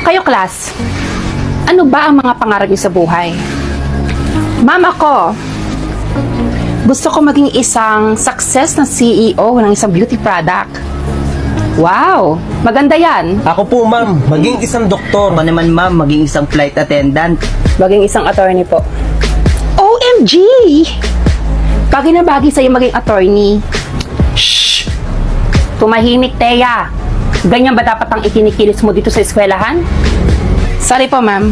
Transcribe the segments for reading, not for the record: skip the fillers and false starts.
Kayo, class, ano ba ang mga pangarap niyo sa buhay? Ma'am, ako, gusto ko maging isang success na CEO ng isang beauty product. Wow, maganda yan. Ako po, ma'am, maging isang doktor. Ako naman ma'am, maging isang flight attendant. Maging isang attorney po. OMG! Bagay na bagay sa'yo maging attorney. Shh! Tumahimik, Teya. Ganyan ba dapat ang ikinikilis mo dito sa eskwelahan? Sorry po, ma'am.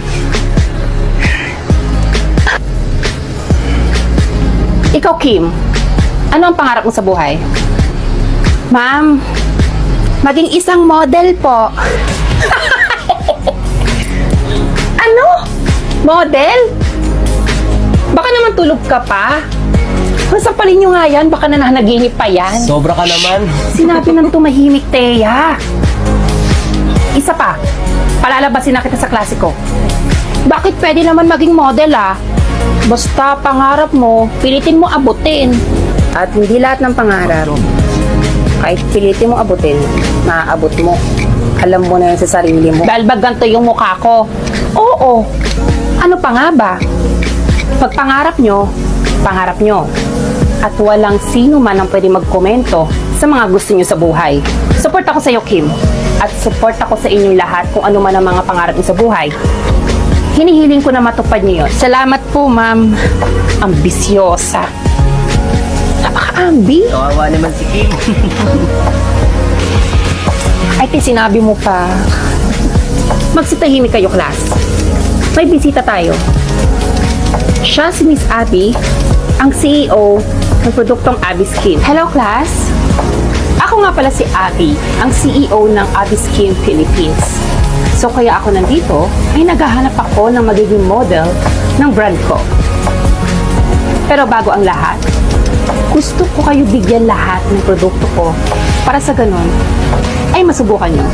Ikaw, Kim, ano ang pangarap mo sa buhay? Ma'am, maging isang model po. Ano? Model? Baka naman tulog ka pa. Kung sampalin nyo nga yan, baka nananaginip pa yan. Sobra ka naman. Sinabi ng tumahimik, Teya. Isa pa, palalabasin na kita sa klase ko. Bakit pwede naman maging model Basta pangarap mo, pilitin mo abutin. At hindi lahat ng pangarap, kahit pilitin mo abutin, maaabot mo. Alam mo na yan sa sarili mo. Dahil ba ganito yung mukha ko? Oo. Ano pa nga ba? Pag pangarap nyo, pangarap nyo. At walang sino man ang pwede magkomento sa mga gusto nyo sa buhay. Support ako sa iyo, Kim. At support ako sa inyong lahat kung ano man ang mga pangarap nyo sa buhay. Hinihiling ko na matupad niyo yun. Salamat po, ma'am. Ambisyosa. Napaka-ambi. Kawawa naman si Kim. Ay, sinabi mo pa. Magsitahimik kayo, class. May bisita tayo. Siya si Miss Abby, ang CEO ng produktong Abby Skin. Hello, class. Ako nga pala si Abby, ang CEO ng Abby Skin Philippines. So kaya ako nandito ay naghahanap ako ng magiging model ng brand ko. Pero bago ang lahat, gusto ko kayo bigyan lahat ng produkto ko para sa ganun ay masubukan nyo.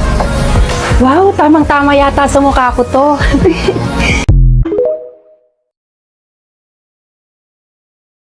Wow, tamang-tama yata sa mukha ko to.